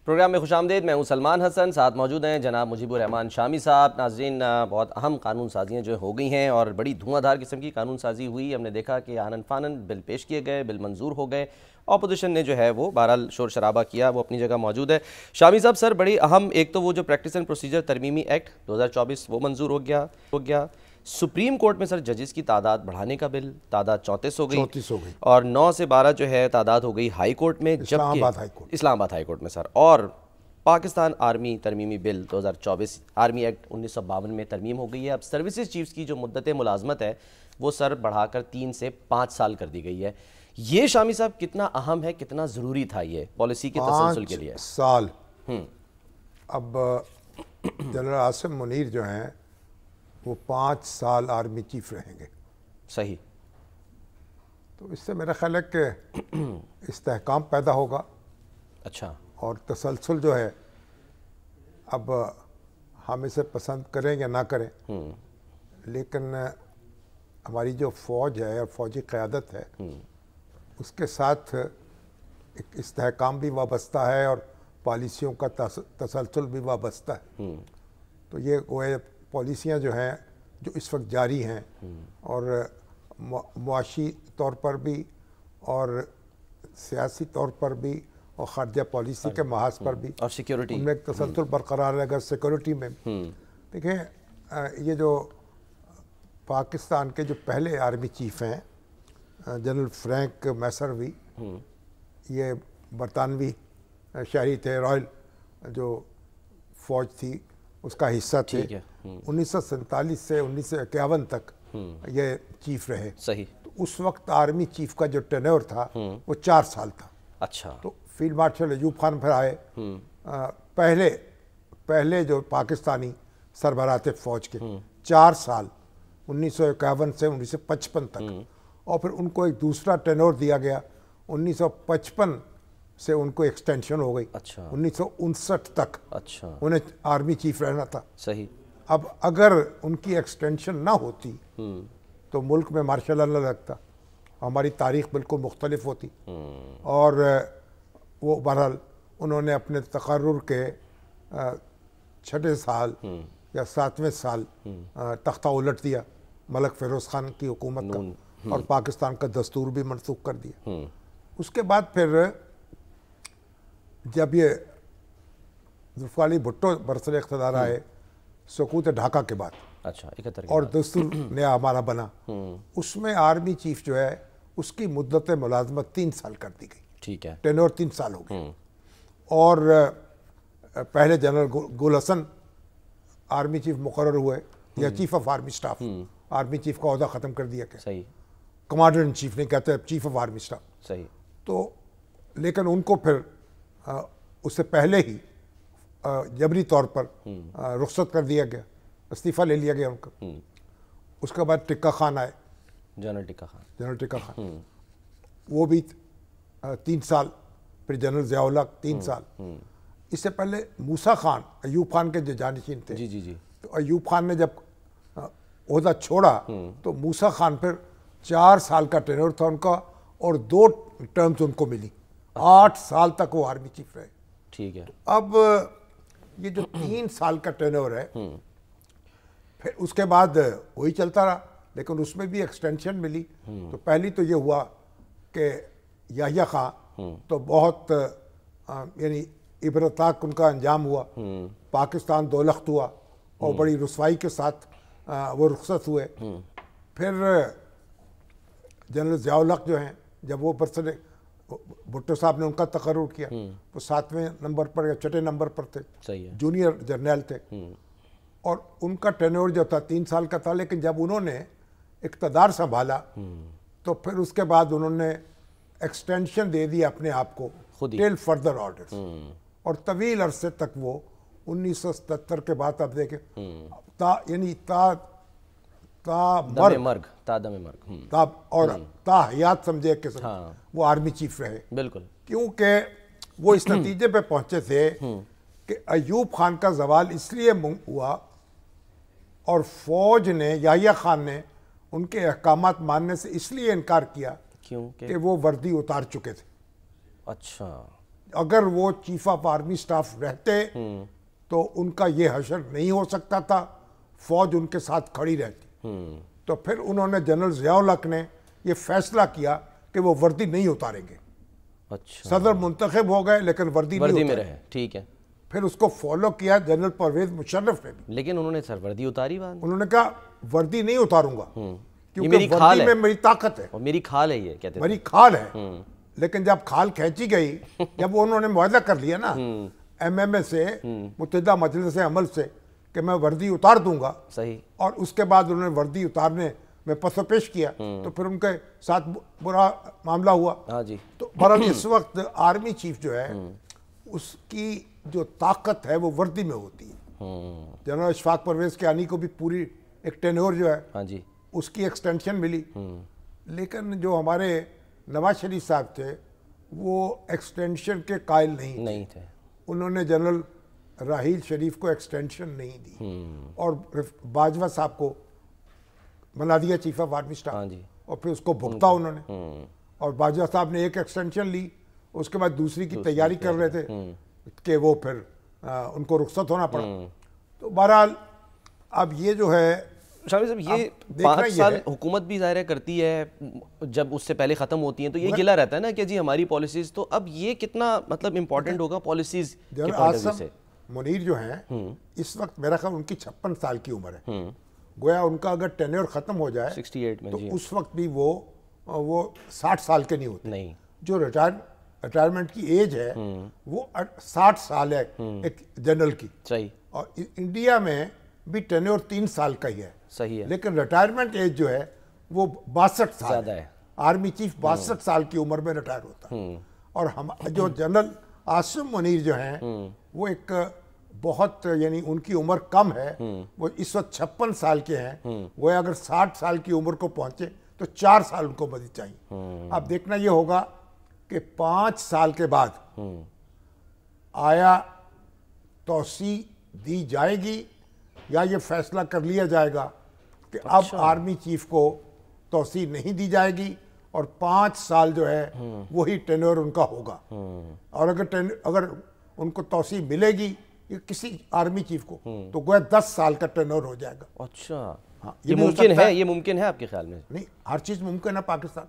Programme میں خوش آمدید. میں ہوں سلمان حسن, ساتھ موجود ہیں جناب مجیب الرحمان شامی صاحب. ناظرین, بہت اہم قانون سازیاں جو ہو گئی ہیں اور بڑی دھواں دھار قسم کی قانون سازی ہوئی. ہم نے دیکھا کہ آنن فانن بل پیش کیے گئے, بل منظور ہو گئے. اپوزیشن نے جو ہے وہ بہرحال شور شرابہ کیا, وہ اپنی جگہ موجود ہے. شامی صاحب سر, بڑی اہم ایک تو وہ جو پریکٹس اینڈ پروسیجر ترمیمی ایکٹ 2024 وہ منظور ہو گیا. سپریم کورٹ میں سر ججز کی تعداد بڑھانے کا بل, تعداد 34 ہو گئی اور 9 سے 12 جو ہے تعداد ہو گئی ہائی کورٹ میں, جبکہ اسلام آباد ہائی کورٹ میں سر. اور پاکستان آرمی ترمیمی بل 2024 آرمی ایکٹ 1952 میں ترمیم ہو گئی ہے. اب سروسز چیفز کی جو مدت ملازمت ہے وہ سر بڑھا کر 3 سے 5 سال کر دی گئی ہے. یہ شامی صاحب کتنا اہم ہے, کتنا ضروری تھا یہ پالیسی کے تسلسل کے لیے؟ 5 سال. اب جنرل عاصم منیر جو ہیں وہ 5 سال آرمی چیف رہیں گے. صحیح. تو اس سے میرا خیال ہے کہ استحکام پیدا ہوگا. اچھا. اور تسلسل جو ہے, اب ہم اسے پسند کریں یا نہ کریں, لیکن ہماری جو فوج ہے اور فوجی قیادت ہے اس کے ساتھ ایک استحکام بھی وابستہ ہے اور پالیسیوں کا تسلسل بھی وابستہ ہے. تو یہ گویا پالیسیاں جو ہیں جو اس وقت جاری ہیں اور معاشی طور پر بھی اور سیاسی طور پر بھی اور خارجہ پالیسی کے محاذ پر بھی, اور سیکیورٹی ان میں ایک تسلسل برقرار رہے گا. سیکورٹی میں دیکھیں, یہ جو پاکستان کے جو پہلے آرمی چیف ہیں جنرل فرینک میسروی, یہ برطانوی شہری تھے, رائل جو فوج تھی اس کا حصہ تھے. 1947 سے 1951 تک یہ چیف رہے. صحیح. تو اس وقت آرمی چیف کا جو ٹینور تھا وہ 4 سال تھا. اچھا. تو فیلڈ مارشل ایوب خان پھر آئے, پہلے جو پاکستانی سربراہ تھے فوج کے, 4 سال 1951 سے 1955 تک, اور پھر ان کو ایک دوسرا ٹینور دیا گیا 1955 سے ان کو ایکسٹینشن ہو گئی 1959 تک. اچھا. انہیں آرمی چیف رہنا تھا. صحیح. اب اگر ان کی ایکسٹینشن نہ ہوتی تو ملک میں مارشل لا نہ لگتا, ہماری تاریخ بالکل مختلف ہوتی. اور وہ بہرحال انہوں نے اپنے تقرر کے 6 سال یا 7ویں سال تختہ الٹ دیا ملک فیروز خان کی حکومت کا, اور پاکستان کا دستور بھی منسوخ کر دیا. اس کے بعد پھر جب یہ ذوالفقار علی بھٹو برسر اقتدار آئے سقوط ڈھاکہ کے بعد, اچھا, اور دستور نیا ہمارا بنا, اس میں آرمی چیف جو ہے اس کی مدت ملازمت 3 سال کر دی گئی. ٹھیک ہے. ٹینور 3 سال ہو گئے. اور پہلے جنرل گل حسن آرمی چیف مقرر ہوئے, یا chief of army staff, army chief کا عہدہ ختم کر دیا گیا. صحیح. کمانڈر ان چیف نہیں کہتے, چیف آف آرمی سٹاف. صحیح. تو لیکن ان کو پھر اس سے پہلے ہی جبری طور پر رخصت کر دیا گیا, استعفیٰ لے لیا گیا ان کا. اس کے بعد ٹکہ خان آئے, جنرل ٹکہ خان, وہ بھی 3 سال. پھر جنرل ضیاء الحق 3 سال. اس سے پہلے موسیٰ خان, ایوب خان کے جو جانشین تھے, تو ایوب خان نے جب عہدہ چھوڑا تو موسیٰ خان پھر 4 سال کا ٹینور تھا ان کا, اور 2 ٹرمز ان کو ملی. 8 سال تک وہ آرمی چیف رہے. ٹھیک ہے. اب یہ جو 3 سال کا ٹینور ہے, پھر اس کے بعد وہی چلتا رہا, لیکن اس میں بھی ایکسٹینشن ملی. تو پہلی تو یہ ہوا کہ یحییٰ خان تو بہت یعنی عبرتناک ان کا انجام ہوا, پاکستان دولخت ہوا اور بڑی رسوائی کے ساتھ وہ رخصت ہوئے. پھر جنرل ضیاء الحق جو ہیں, جب وہ برسر بھٹو صاحب نے ان کا تقرر کیا, وہ 7ویں نمبر پر یا 6 نمبر پر تھے, جونیئر جرنیل تھے, اور ان کا ٹینور جو تھا 3 سال کا تھا. لیکن جب انہوں نے اقتدار سنبھالا تو پھر اس کے بعد انہوں نے ایکسٹینشن دے دی اپنے آپ کو ٹل فردر آرڈرز, اور طویل عرصے تک وہ 1977 کے بعد آپ دیکھیں یعنی تا مرگ اور تا حیات سمجھے کہ وہ آرمی چیف رہے. بالکل. کیونکہ وہ اس نتیجے پہ پہنچے تھے کہ ایوب خان کا زوال اس لیے ہوا اور فوج نے یحییٰ خان نے ان کے احکامات ماننے سے اس لیے انکار کیا کہ وہ وردی اتار چکے تھے. اچھا. اگر وہ چیف آف آرمی سٹاف رہتے تو ان کا یہ حشر نہیں ہو سکتا تھا, فوج ان کے ساتھ کھڑی رہتی. تو پھر انہوں نے جنرل ضیاء الحق نے یہ فیصلہ کیا کہ وہ وردی نہیں اتاریں گے. اچھا, صدر منتخب ہو گئے لیکن وردی میں رہے, ٹھیک ہے. پھر اس کو فالو کیا جنرل پرویز مشرف نے بھی, لیکن انہوں نے سر وردی اتاری بعد, انہوں نے کہا وردی نہیں اتاروں گا میری کیونکہ کھال وردی ہے, میں میری طاقت ہے, اور میری کھال ہے, یہ کہتے ہیں میری کھال ہے. لیکن جب کھال کھینچی گئی, جب انہوں نے معاہدہ کر لیا نا ایم ایم اے سے, متحدہ مجلس عمل سے, کہ میں وردی اتار دوں گا, صحیح, اور اس کے بعد انہوں نے وردی اتارنے میں پس و پیش کیا, تو پھر ان کے ساتھ برا معاملہ ہوا. ہاں جی. تو بہرحال اس وقت آرمی چیف جو ہے اس کی جو طاقت ہے وہ وردی میں ہوتی ہے. جنرل اشفاق پرویز کیانی کو بھی پوری ایک ٹینور جو ہے, ہاں جی, اس کی ایکسٹینشن ملی. لیکن جو ہمارے نواز شریف صاحب تھے وہ ایکسٹینشن کے قائل نہیں تھے. انہوں نے جنرل راحیل شریف کو ایکسٹینشن نہیں دی, اور باجوہ صاحب کو بنا دیا چیف آف آرمی اسٹاف, اور پھر اس کو بھگتا انہوں نے. اور باجوہ صاحب نے ایک ایکسٹینشن لی, اس کے بعد دوسری کی تیاری کر رہے تھے کہ وہ پھر ان کو رخصت ہونا پڑا. تو بہرحال اب یہ جو ہے شامی صاحب, یہ 5 سال حکومت بھی ظاہر کرتی ہے, جب اس سے پہلے ختم ہوتی ہیں تو یہ گلہ رہتا ہے نا کہ جی ہماری پالیسیز, تو اب یہ کتنا مطلب امپورٹنٹ ہوگا پالیسیز کے پوائنٹ آف ویو سے. منیر جو ہیں اس وقت میرا خیال ان کی 56 سال کی عمر ہے, گویا ان کا اگر ٹینیور ختم ہو جائے 68 میں, تو اس وقت بھی وہ 60 سال کے نہیں ہوتے. نہیں, جو ریٹائرمنٹ کی ایج ہے وہ 60 سال ہے ایک جنرل کی. صحیح, اور انڈیا میں بھی ٹینیور 3 سال کا ہی ہے. صحیح ہے, لیکن ریٹائرمنٹ ایج جو ہے وہ 62 سال زیادہ ہے. آرمی چیف 62 سال کی عمر میں ریٹائر ہوتا ہے. اور ہم جو جنرل عاصم منیر جو ہیں وہ ایک بہت, یعنی ان کی عمر کم ہے, وہ اس وقت 56 سال کے ہیں. وہ اگر 60 سال کی عمر کو پہنچے تو 4 سال ان کو مزید چاہیے. اب دیکھنا یہ ہوگا کہ 5 سال کے بعد آیا توسیع دی جائے گی یا یہ فیصلہ کر لیا جائے گا کہ اب آرمی چیف کو توسیع نہیں دی جائے گی اور 5 سال جو ہے وہی ٹینور ان کا ہوگا. اور اگر ان کو توسیع ملے گی کسی آرمی چیف کو تو گویا 10 سال کا ٹینور ہو جائے گا. اچھا, یہ ممکن ہے, یہ ممکن ہے آپ کے خیال میں؟ نہیں, ہر چیز ممکن ہے پاکستان.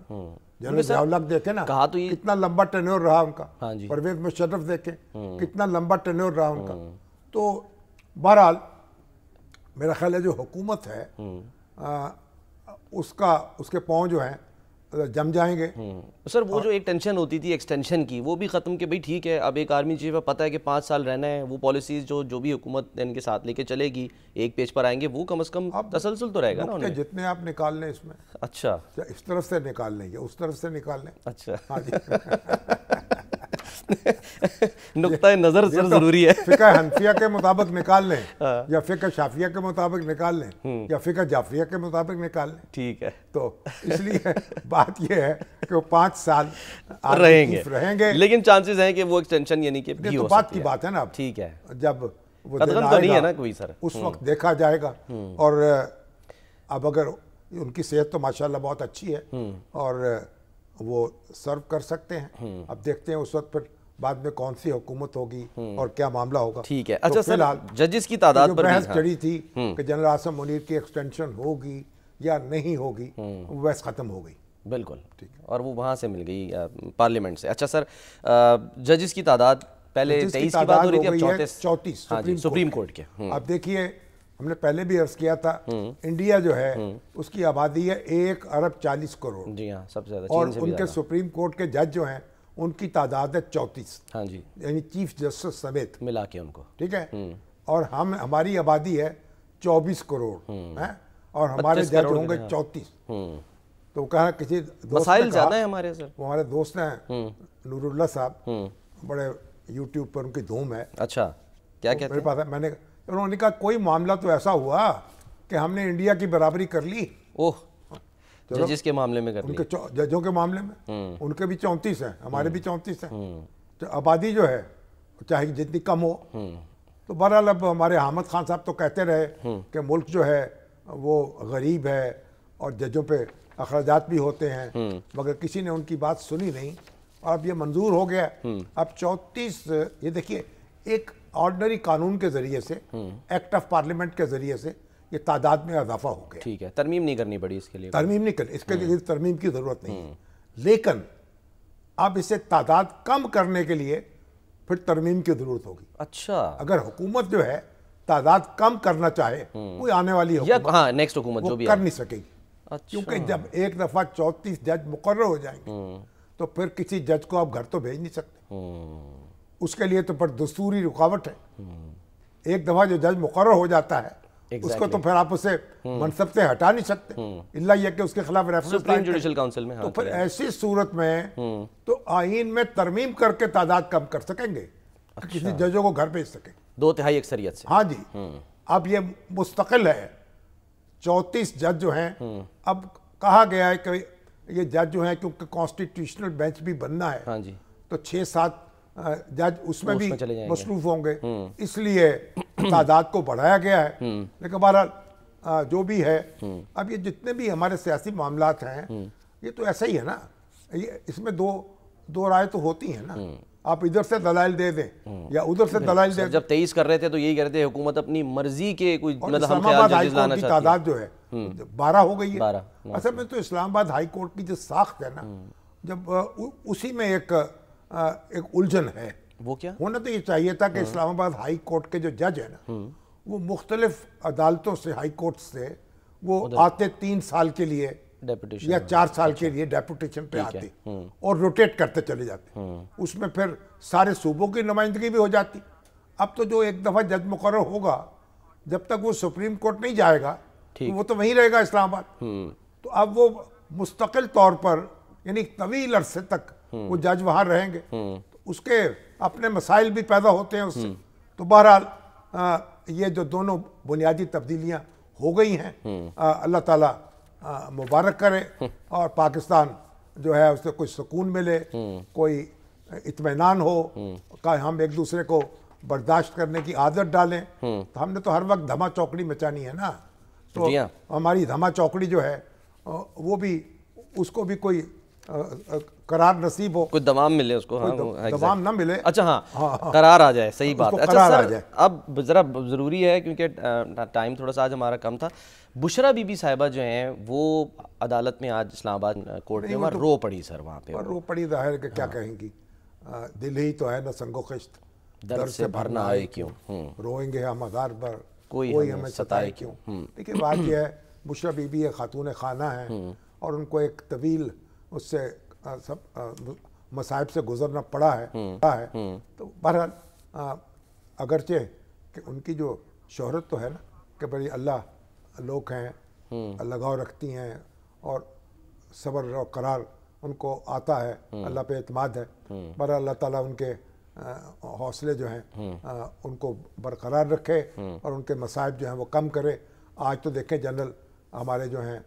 جنرل ضیاء الحق دیکھیں نا, کتنا لمبا ٹینور رہا ان کا. پرویز مشرف دیکھیں کتنا لمبا ٹینور رہا ان کا. تو بہرحال میرا خیال ہے جو حکومت ہے اس کے پاؤں جو ہیں جم جائیں گے. سر وہ جو ایک ٹینشن ہوتی تھی ایکسٹینشن کی, وہ بھی ختم کہ بھئی ٹھیک ہے اب ایک آرمی چیف ہے, پتہ ہے کہ 5 سال رہنا ہے, وہ پالیسیز جو بھی حکومت ان کے ساتھ لے کے چلے گی ایک پیج پر آئیں گے, وہ کم از کم تسلسل تو رہے گا نا. جتنے آپ نکال لیں اس میں, اچھا, اس طرف سے نکال لیں یا اس طرف سے نکال لیں. اچھا, ہاں جی, نقطہ نظر سر ضروری ہے. فقہ حنفیہ کے مطابق نکال لیں یا فقہ شافیہ کے مطابق نکال لیں یا فقہ جعفریہ کے مطابق نکال لیں, ٹھیک ہے. تو اس لیے بات یہ ہے کہ وہ 5 سال رہیں گے, لیکن چانسز ہیں کہ وہ ایکسٹینشن یعنی کہ بھی ہو سکتی ہے. بات کی بات ہے نا, ٹھیک ہے, جب وہ قدغن تو نہیں ہے نا کوئی سر, اس وقت دیکھا جائے گا. اور اب اگر ان کی صحت تو ماشاءاللہ بہت اچھی ہے اور وہ سرو کر سکتے ہیں, اب دیکھتے ہیں اس وقت پھر بعد میں کون سی حکومت ہوگی اور کیا معاملہ ہوگا. ٹھیک ہے. اچھا سر, ججز کی تعداد پر بحث چڑھی تھی کہ جنرل عاصم منیر کی ایکسٹینشن ہوگی یا نہیں ہوگی, وہ بحث ختم ہو گئی. بالکل, اور وہ وہاں سے مل گئی پارلیمنٹ سے. اچھا سر, ججز کی تعداد پہلے 23 کی بات ہو رہی تھی, اب 34 سپریم کورٹ کے. اب دیکھیے, ہم نے پہلے بھی عرض کیا تھا, انڈیا جو ہے اس کی آبادی ہے 1 ارب 40 کروڑ. جی ہاں, سب سے زیادہ, اور ان کے سپریم کورٹ کے جج جو ہیں ان کی تعداد ہے 34. ہاں جی, یعنی چیف جسٹس سمیت ملا کے ان کو, ٹھیک ہے. اور ہماری آبادی ہے 24 کروڑ اور ہمارے جج ہوں گے 34. تو کہا کسی مسائل زیادہ ہیں ہمارے سر. وہ ہمارے دوست ہیں نور اللہ صاحب, بڑے یوٹیوب پر ان کی دھوم ہے. اچھا, کیا کہتے ہیں؟ میرے پاس ہے, انہوں نے کہا کوئی معاملہ تو ایسا ہوا کہ ہم نے انڈیا کی برابری کر لی. اوہ, ججز کے معاملے میں کر لی. ججوں کے معاملے میں ان کے بھی 34 ہیں, ہمارے بھی 34 ہیں. تو آبادی جو ہے چاہے جتنی کم ہو, تو بہرحال اب ہمارے حامد خان صاحب تو کہتے رہے کہ ملک جو ہے وہ غریب ہے اور ججوں پہ اخراجات بھی ہوتے ہیں, مگر کسی نے ان کی بات سنی نہیں. اور اب یہ منظور ہو گیا. اب 34 یہ دیکھیے ایک آرڈنری قانون کے ذریعے سے, ایکٹ آف پارلیمنٹ کے ذریعے سے یہ تعداد میں اضافہ ہو گیا. ٹھیک ہے, ترمیم نہیں کرنی پڑی اس کے لیے, ترمیم نہیں کرنی, اس کے لیے ترمیم کی ضرورت نہیں ہے. لیکن اب اسے تعداد کم کرنے کے لیے پھر ترمیم کی ضرورت ہوگی. اچھا, اگر حکومت جو ہے تعداد کم کرنا چاہے, کوئی آنے والی حکومت, ہاں نیکسٹ حکومت جو بھی کر نہیں سکے گی. کیونکہ جب ایک دفعہ 34 جج مقرر ہو جائیں گے تو پھر کسی جج کو آپ گھر تو بھیج نہیں سکتے. اس کے لیے تو پھر دستوری رکاوٹ ہے. ایک دفعہ جو جج مقرر ہو جاتا ہے اس کو تو پھر آپ اسے منصب سے ہٹا نہیں سکتے, الا یہ کہ اس کے خلاف ریفرنس سپریم جوڈیشل کاؤنسل میں. تو پھر ایسی صورت میں تو آئین میں ترمیم کر کے تعداد کم کر سکیں گے, کسی ججوں کو گھر بھیج سکیں 2/3 اکثریت سے. ہاں جی, اب یہ مستقل ہے. 34 جج جو ہیں, اب کہا گیا ہے کہ یہ جج جو ہیں کیونکہ کانسٹیٹیوشنل بینچ بھی بننا ہے, ہاں جی, تو 6-7 جج اس میں بھی چلے جائیں گے, مصروف ہوں گے, اس لیے تعداد کو بڑھایا گیا ہے. لیکن بہرحال جو بھی ہے, اب یہ جتنے بھی ہمارے سیاسی معاملات ہیں یہ تو ایسا ہی ہے نا, اس میں دو رائے تو ہوتی ہیں نا. آپ ادھر سے دلائل دے دیں یا ادھر سے دلائل دے دیں. جب 23 کر رہے تھے تو یہی کہہ رہے تھے حکومت اپنی مرضی کے کوئی اسلام آباد ہائی کورٹ کی تعداد جو ہے 12 ہو گئی ہے. اصل میں تو اسلام آباد ہائی کورٹ کی جو ساخت ہے نا, جب اسی میں ایک الجھن ہے. وہ کیا ہونا تو یہ چاہیے تھا کہ اسلام آباد ہائی کورٹ کے جو جج ہیں نا, وہ مختلف عدالتوں سے, ہائی کورٹ سے وہ آتے 3 سال کے لیے یا 4 سال کے لیے ڈیپوٹیشن پہ آتے اور روٹیٹ کرتے چلے جاتے. اس میں پھر سارے صوبوں کی نمائندگی بھی ہو جاتی. اب تو جو ایک دفعہ جج مقرر ہوگا, جب تک وہ سپریم کورٹ نہیں جائے گا وہ تو وہیں رہے گا اسلام آباد. تو اب وہ مستقل طور پر یعنی طویل عرصے تک وہ جج وہاں رہیں گے, اس کے اپنے مسائل بھی پیدا ہوتے ہیں اس سے. تو بہرحال یہ جو دونوں بنیادی تبدیلیاں ہو گئی ہیں, اللہ تعالیٰ مبارک کرے اور پاکستان جو ہے اس سے کوئی سکون ملے, کوئی اطمینان ہو, کہ ہم ایک دوسرے کو برداشت کرنے کی عادت ڈالیں. تو ہم نے تو ہر وقت دھما چوکڑی مچانی ہے نا, تو ہماری دھما چوکڑی جو ہے وہ بھی, اس کو بھی کوئی قرار نصیب ہو, کوئی دوام ملے اس کو, دوام نہ ملے. اچھا ہاں, قرار آ جائے, صحیح بات. اچھا سر, اب ذرا ضروری ہے کیونکہ ٹائم تھوڑا سا آج ہمارا کم تھا. بشرا بی بی صاحبہ جو ہیں وہ عدالت میں آج اسلام آباد کورٹ میں وہاں رو پڑی سر, وہاں پہ رو پڑی. ظاہر کہ کیا کہیں گی, دل ہی تو ہے نہ سنگ و خشت, درد سے بھرنا آئے کیوں, روئیں گے ہم ہزار بار کوئی ہمیں ستائے کیوں. دیکھیں بات یہ ہے, بشرا بی بی ایک خاتون خانہ ہیں اور ان کو ایک طویل اس سے سب مصائب سے گزرنا پڑا ہے. تو بہرحال اگرچہ کہ ان کی جو شہرت تو ہے نا کہ بڑی اللہ لوگ ہیں, لگاؤ رکھتی ہیں اور صبر اور قرار ان کو آتا ہے, اللہ پہ اعتماد ہے. بہرحال اللہ تعالیٰ ان کے حوصلے جو ہیں ان کو برقرار رکھے اور ان کے مصائب جو ہیں وہ کم کرے. آج تو دیکھیں جنرل ہمارے جو ہیں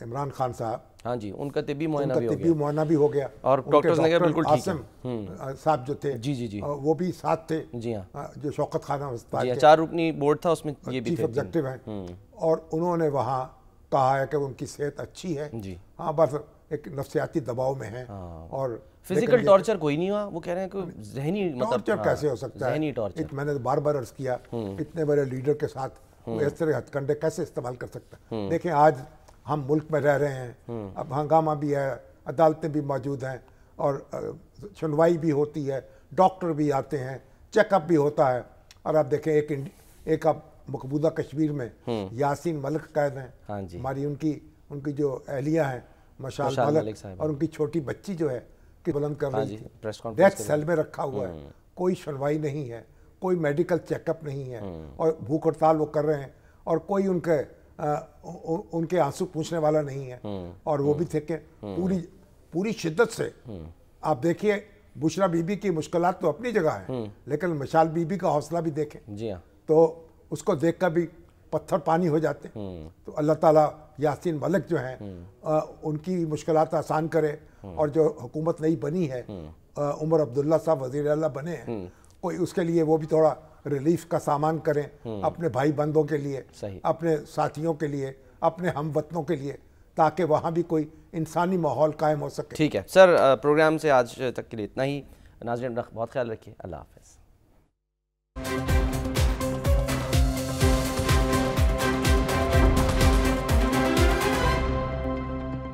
عمران خان صاحب, ہاں جی, ان کا طبی معائنہ بھی ہو گیا اور ڈاکٹرز نے کہا بالکل ٹھیک ہے. عاصم صاحب جو تھے, جی وہ بھی ساتھ تھے, جی ہاں, جو شوکت خانہ ہسپتال کے 4 رکنی بورڈ تھا, اس میں یہ بھی چیف ایگزیکٹو ہیں, اور انہوں نے وہاں کہا ہے کہ ان کی صحت اچھی ہے. ہاں, بس ایک نفسیاتی دباؤ میں ہیں. اور فزیکل ٹارچر کوئی نہیں ہوا, وہ کہہ رہے ہیں کہ ذہنی ٹارچر کیسے ہو سکتا ہے, ذہنی ٹارچر. میں نے بار بار عرض کیا, اتنے بڑے لیڈر کے ساتھ اس طرح ہتھ کنڈے کیسے استعمال کر سکتا ہے. دیکھیں آج ہم ملک میں رہ رہے ہیں, اب ہنگامہ بھی ہے, عدالتیں بھی موجود ہیں اور سنوائی بھی ہوتی ہے, ڈاکٹر بھی آتے ہیں, چیک اپ بھی ہوتا ہے. اور آپ دیکھیں ایک اب مقبوضہ کشمیر میں یاسین ملک قید ہیں, ہماری ان کی جو اہلیہ ہیں مشال ملک, اور ان کی چھوٹی بچی جو ہے کہ بلند کر رہی تھی, ڈیتھ سیل میں رکھا ہوا ہے, کوئی سنوائی نہیں ہے, کوئی میڈیکل چیک اپ نہیں ہے, اور بھوک ہڑتال وہ کر رہے ہیں اور کوئی ان کے آنسو پوچھنے والا نہیں ہے. اور وہ بھی تھے کہ پوری شدت سے آپ دیکھیے, بشرا بی بی کی مشکلات تو اپنی جگہ ہیں, لیکن مشال بی بی کا حوصلہ بھی دیکھیں تو اس کو دیکھ کر بھی پتھر پانی ہو جاتے. تو اللہ تعالیٰ یاسین ملک جو ہیں ان کی مشکلات آسان کرے, اور جو حکومت نئی بنی ہے, عمر عبداللہ صاحب وزیر اعلیٰ بنے ہیں, کوئی اس کے لیے وہ بھی تھوڑا ریلیف کا سامان کریں اپنے بھائی بندوں کے لیے, اپنے ساتھیوں کے لیے, اپنے ہم وطنوں کے لیے, تاکہ وہاں بھی کوئی انسانی ماحول قائم ہو سکے. ٹھیک ہے سر، پروگرام سے آج تک کے لیے اتنا ہی. ناظرین بہت خیال رکھیے. اللہ حافظ.